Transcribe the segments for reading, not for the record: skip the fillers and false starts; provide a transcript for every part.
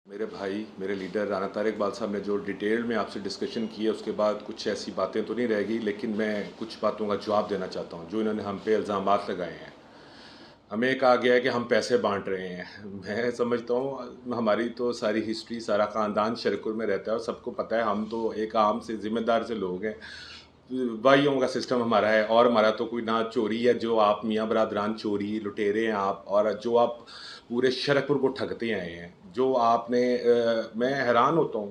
میرے بھائی میرے لیڈر رانا طارق اقبال صاحب نے جو ڈیٹیل میں آپ سے ڈسکشن کی ہے اس کے بعد کچھ ایسی باتیں تو نہیں رہ گی، لیکن میں کچھ باتوں کا جواب دینا چاہتا ہوں جو انہوں نے ہم پہ الزامات لگائے ہیں۔ ہمیں کہا گیا ہے کہ ہم پیسے بانٹ رہے ہیں۔ میں سمجھتا ہوں ہماری تو ساری ہسٹری، سارا خاندان شرکپور میں رہتا ہے اور سب کو پتہ ہے ہم تو ایک عام سے ذمہ دار سے لوگ ہیں۔ بھائیوں کا سسٹم ہمارا ہے اور ہمارا تو کوئی نہ چوری ہے جو آپ میاں برادران چوری لٹیرے ہیں آپ، اور جو آپ پورے شرکپور کو ٹھگتے آئے ہیں، جو آپ نے میں حیران ہوتا ہوں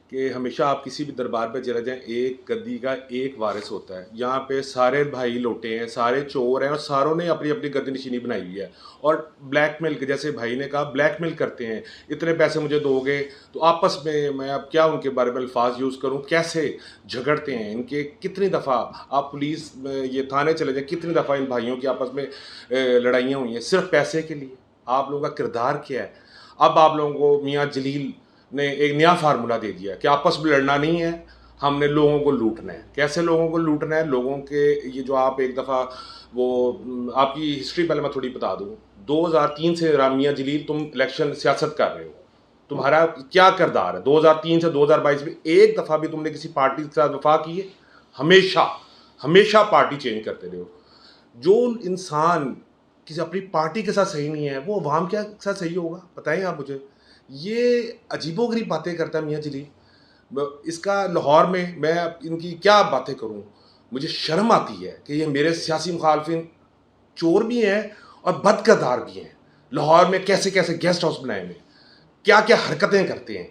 کہ ہمیشہ آپ کسی بھی دربار پہ چلے جائیں ایک گدی کا ایک وارث ہوتا ہے۔ یہاں پہ سارے بھائی لوٹے ہیں، سارے چور ہیں اور ساروں نے اپنی اپنی گدی نشینی بنائی ہوئی ہے اور بلیک میل، جیسے بھائی نے کہا بلیک میل کرتے ہیں، اتنے پیسے مجھے دو گے تو آپس میں اب کیا ان کے بارے میں الفاظ یوز کروں، کیسے جھگڑتے ہیں ان کے۔ کتنی دفعہ آپ پولیس یہ تھانے چلے جائیں، کتنی دفعہ ان بھائیوں کی آپس میں لڑائیاں ہوئی ہیں صرف پیسے کے لیے۔ آپ لوگوں کا کردار کیا ہے؟ اب آپ لوگوں کو میاں جلیل نے ایک نیا فارمولہ دے دیا کہ آپس میں لڑنا نہیں ہے، ہم نے لوگوں کو لوٹنا ہے۔ کیسے لوگوں کو لوٹنا ہے؟ لوگوں کے یہ جو آپ ایک دفعہ وہ آپ کی ہسٹری پہلے میں تھوڑی بتا دوں۔ 2003 سے میاں جلیل تم الیکشن سیاست کر رہے ہو، تمہارا کیا کردار ہے؟ 2003 سے 2022 میں ایک دفعہ بھی تم نے کسی پارٹی کے ساتھ وفا کی ہے؟ ہمیشہ پارٹی چینج کرتے رہے ہو۔ جو انسان کسی اپنی پارٹی کے ساتھ صحیح نہیں ہے وہ عوام کے ساتھ صحیح ہوگا؟ بتائیں آپ مجھے۔ یہ عجیب و غریب باتیں کرتا ہے میاں جلیل۔ اس کا لاہور میں میں ان کی کیا باتیں کروں، مجھے شرم آتی ہے کہ یہ میرے سیاسی مخالفین چور بھی ہیں اور بد کردار بھی ہیں۔ لاہور میں کیسے کیسے گیسٹ ہاؤس بنائے ہوئے، کیا کیا حرکتیں کرتے ہیں۔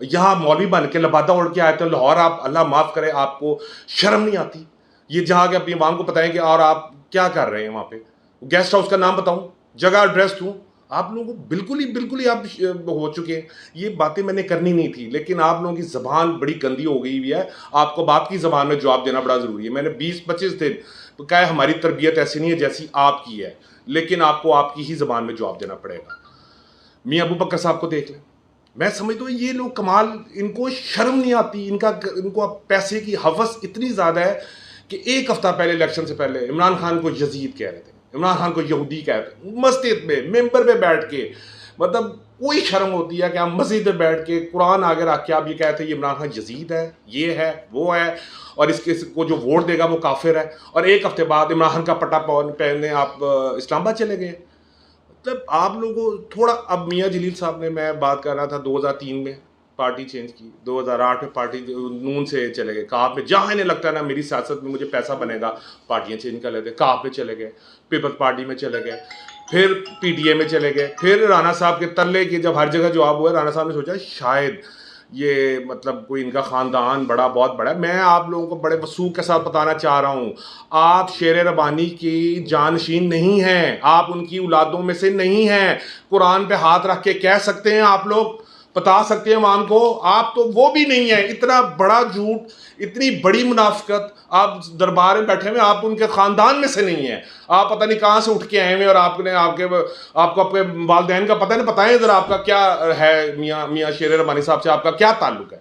یہاں مولوی بن کے لبادہ اڑ کے آئے تھے لاہور، آپ اللہ معاف کرے آپ کو شرم نہیں آتی؟ یہ جہاں کے اپنی عوام کو بتائیں کہ اور آپ کیا کر رہے ہیں وہاں پہ، گیسٹ ہاؤس کا نام بتاؤں، جگہ ایڈریس دوں۔ آپ لوگوں کو بالکل ہی آپ ہو چکے ہیں۔ یہ باتیں میں نے کرنی نہیں تھی، لیکن آپ لوگوں کی زبان بڑی گندی ہو گئی ہوئی ہے۔ آپ کو باپ کی زبان میں جواب دینا بڑا ضروری ہے۔ میں نے 20-25 دن کہا ہے ہماری تربیت ایسی نہیں ہے جیسی آپ کی ہے، لیکن آپ کو آپ کی ہی زبان میں جواب دینا پڑے گا۔ میاں ابو بکر صاحب کو دیکھ لیں، میں سمجھتا ہوں یہ لوگ کمال، ان کو شرم نہیں آتی۔ ان کو پیسے کی ہوس اتنی زیادہ ہے کہ ایک ہفتہ پہلے الیکشن سے پہلے عمران خان کو یزید کہہ رہے تھے، عمران خان کو یہودی کہہ رہے تھے، مسجد میں ممبر پہ بیٹھ کے۔ مطلب کوئی شرم ہوتی ہے کہ آپ مسجد پہ بیٹھ کے قرآن آگے رکھ کے آپ یہ کہتے ہیں یہ عمران خان یزید ہے، یہ ہے وہ ہے، اور اس کے کو جو ووٹ دے گا وہ کافر ہے، اور ایک ہفتے بعد عمران خان کا پٹا پہننے آپ اسلام آباد چلے گئے۔ مطلب آپ لوگوں تھوڑا، اب میاں جلیل صاحب نے، میں بات کر رہا تھا 2003 میں پارٹی چینج کی، 2008 میں پارٹی نون سے چلے گئے، کاف میں جہاں انہیں لگتا ہے نا میری سیاست میں مجھے پیسہ بنے گا پارٹیاں چینج کر لیتے، کاف میں چلے گئے، پیپلز پارٹی میں چلے گئے، پھر پی ٹی اے میں چلے گئے، پھر رانا صاحب کے تلے کی جب ہر جگہ جواب ہوا، رانا صاحب نے سوچا شاید یہ مطلب کوئی ان کا خاندان بہت بڑا ہے۔ میں آپ لوگوں کو بڑے وثوق کے ساتھ بتانا چاہ رہا ہوں، آپ شیر ربانی کی جانشین نہیں ہیں، آپ ان کی اولادوں میں سے نہیں ہیں۔ قرآن پہ ہاتھ رکھ کے کہہ سکتے ہیں آپ لوگ، بتا سکتے ہیں عوام کو، آپ تو وہ بھی نہیں ہیں۔ اتنا بڑا جھوٹ، اتنی بڑی منافقت، آپ دربار میں بیٹھے ہوئے، آپ ان کے خاندان میں سے نہیں ہیں۔ آپ پتہ نہیں کہاں سے اٹھ کے آئے ہوئے، اور آپ کو اپنے والدین کا پتہ نہیں۔ بتائیں ذرا آپ کا کیا ہے، میاں شیر ربانی صاحب سے آپ کا کیا تعلق ہے؟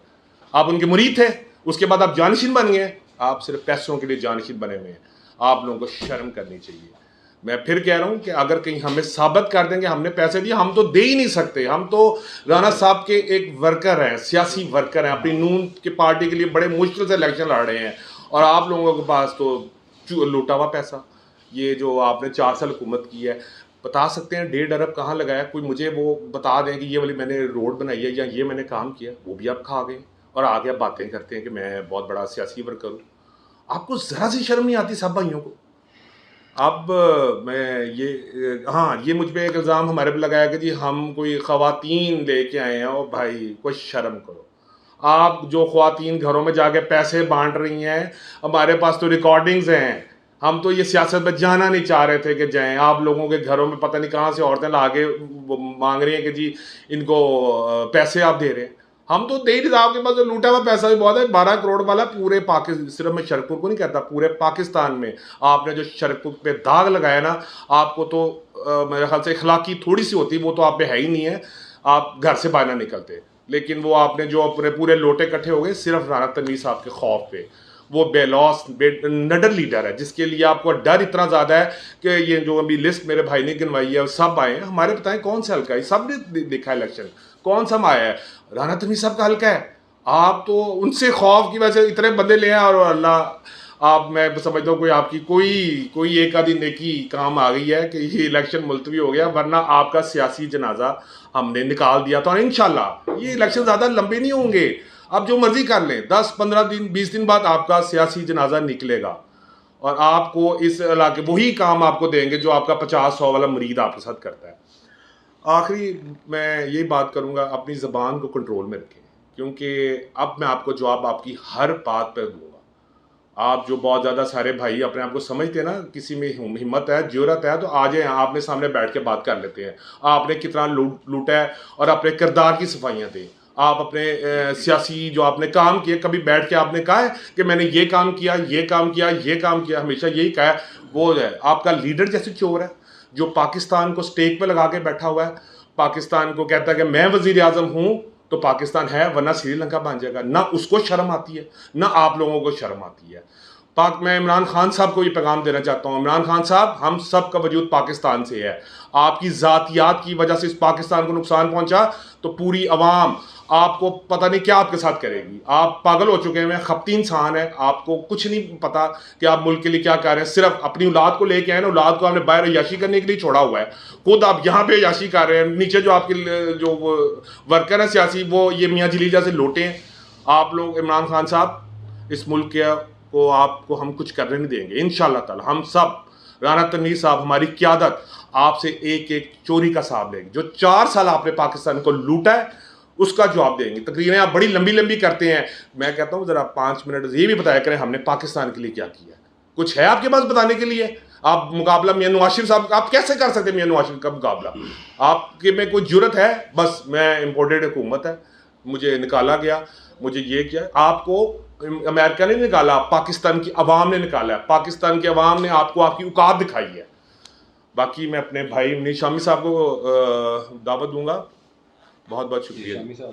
آپ ان کے مرید تھے، اس کے بعد آپ جانشین بن گئے۔ آپ صرف پیسوں کے لیے جانشین بنے ہوئے ہیں۔ آپ لوگوں کو شرم کرنی چاہیے۔ میں پھر کہہ رہا ہوں کہ اگر کہیں ہمیں ثابت کر دیں کہ ہم نے پیسے دیے، ہم تو دے ہی نہیں سکتے۔ ہم تو رانا صاحب کے ایک ورکر ہیں، سیاسی ورکر ہیں، اپنی نون کی پارٹی کے لیے بڑے مشکل سے الیکشن لڑ رہے ہیں، اور آپ لوگوں کے پاس تو لوٹا ہوا پیسہ۔ یہ جو آپ نے 4 سال حکومت کی ہے، بتا سکتے ہیں 1.5 ارب کہاں لگایا؟ کوئی مجھے وہ بتا دیں کہ یہ والی میں نے روڈ بنائی ہے یا یہ میں نے کام کیا، وہ بھی آپ کھا گئے، اور آگے آپ باتیں کرتے ہیں کہ میں بہت بڑا سیاسی ورکر ہوں۔ آپ کو ذرا سی شرم نہیں آتی سب بھائیوں کو؟ اب میں یہ مجھ پہ ایک الزام ہمارے پہ لگایا کہ جی ہم کوئی خواتین لے کے آئے ہیں۔ او بھائی کوئی شرم کرو۔ آپ جو خواتین گھروں میں جا کے پیسے بانٹ رہی ہیں، ہمارے پاس تو ریکارڈنگز ہیں۔ ہم تو یہ سیاست میں جانا نہیں چاہ رہے تھے کہ جائیں۔ آپ لوگوں کے گھروں میں پتہ نہیں کہاں سے عورتیں لا کے مانگ رہی ہیں کہ جی ان کو پیسے آپ دے رہے ہیں۔ ہم تو دے ہی نہیں، آپ کے پاس لوٹا ہوا پیسہ بھی بہت ہے، 12 کروڑ والا پورے پاکستان، صرف میں شرکپور کو نہیں کہتا، پورے پاکستان میں۔ آپ نے جو شرکپور پہ داغ لگایا نا، آپ کو تو میرے خیال سے اخلاقی تھوڑی سی ہوتی، وہ تو آپ پہ ہے ہی نہیں ہے، آپ گھر سے باہر نہ نکلتے۔ لیکن وہ آپ نے جو اپنے پورے لوٹے کٹھے ہو گئے صرف رانا تنویر صاحب کے خوف پہ۔ وہ بے لوس نڈر لیڈر ہے جس کے لیے آپ کو ڈر اتنا زیادہ ہے کہ یہ جو ابھی لسٹ میرے بھائی نے گنوائی ہے سب آئے ہیں۔ ہمارے بتائیں کون سے حلقہ ہے؟ سب نے دیکھا الیکشن، کون سا مایا ہے؟ رانا تمیز صاحب کا حلقہ ہے. آپ تو ان سے خوف کی وجہ سے اتنے بندے لے ہیں, اور اللہ آپ, میں سمجھتا ہوں کوئی آپ کی کوئی ایک آدھی نیکی کام آ گئی ہے کہ یہ الیکشن ملتوی ہو گیا, ورنہ آپ کا سیاسی جنازہ ہم نے نکال دیا تھا. اور انشاءاللہ یہ الیکشن زیادہ لمبے نہیں ہوں گے, آپ جو مرضی کر لیں, 10-15 دن 20 دن بعد آپ کا سیاسی جنازہ نکلے گا, اور آپ کو اس علاقے وہی کام آپ کو دیں گے جو آپ کا 50-100 والا مرید آپ کے ساتھ کرتا ہے. آخری میں یہی بات کروں گا, اپنی زبان کو کنٹرول میں رکھیں, کیونکہ اب میں آپ کو جواب آپ کی ہر بات پہ دوں گا. آپ جو بہت زیادہ سارے بھائی اپنے آپ کو سمجھتے ہیں نا, کسی میں ہمت ہے, جرت ہے, تو آ جائیں, آپ نے سامنے بیٹھ کے بات کر لیتے ہیں. آپ نے کتنا لوٹا ہے, اور اپنے کردار کی صفائیاں دیں. آپ اپنے سیاسی جو آپ نے کام کیے, کبھی بیٹھ کے آپ نے کہا ہے کہ میں نے یہ کام کیا, یہ کام کیا, یہ کام کیا؟ ہمیشہ یہی کہا ہے. وہ ہے آپ کا لیڈر جیسے چور ہے جو پاکستان کو سٹیک پہ لگا کے بیٹھا ہوا ہے, پاکستان کو کہتا ہے کہ میں وزیر اعظم ہوں تو پاکستان ہے, ورنہ سری لنکا بن جائے گا. نہ اس کو شرم آتی ہے, نہ آپ لوگوں کو شرم آتی ہے. میں عمران خان صاحب کو یہ پیغام دینا چاہتا ہوں, عمران خان صاحب, ہم سب کا وجود پاکستان سے ہے. آپ کی ذاتیات کی وجہ سے اس پاکستان کو نقصان پہنچا تو پوری عوام آپ کو پتہ نہیں کیا آپ کے ساتھ کرے گی. آپ پاگل ہو چکے ہیں, خپتی انسان ہے, آپ کو کچھ نہیں پتا کہ آپ ملک کے لیے کیا کر رہے ہیں. صرف اپنی اولاد کو لے کے آئے نا, اولاد کو آپ نے باہر عیاشی کرنے کے لیے چھوڑا ہوا ہے, خود آپ یہاں پہ عیاشی کر رہے ہیں. نیچے جو آپ کے جو ورکر ہیں سیاسی, وہ یہ میاں جلیجہ سے لوٹے ہیں. آپ لوگ, عمران خان صاحب, اس ملک کے کو آپ کو ہم کچھ کرنے نہیں دیں گے انشاءاللہ تعالی. ہم سب, رانا تنویر صاحب, ہماری قیادت آپ سے ایک ایک چوری کا حساب لیں گے. جو 4 سال آپ نے پاکستان کو لوٹا ہے اس کا جواب دیں گے. تقریریں آپ بڑی لمبی لمبی کرتے ہیں, میں کہتا ہوں ذرا 5 منٹ یہ بھی بتایا کریں ہم نے پاکستان کے لیے کیا کیا ہے. کچھ ہے آپ کے پاس بتانے کے لیے؟ آپ مقابلہ میاں نواز شریف صاحب, آپ کیسے کر سکتے ہیں میاں نواز شریف کا مقابلہ؟ آپ کے میں کوئی جرت ہے؟ بس میں امپورٹڈ حکومت ہے, مجھے نکالا گیا, مجھے یہ کیا. آپ کو امریکہ نے نکالا, پاکستان کی عوام نے نکالا ہے. پاکستان کی عوام نے آپ کو آپ کی اوقات دکھائی ہے. باقی میں اپنے بھائی منیر شامی صاحب کو دعوت دوں گا. بہت بہت شکریہ.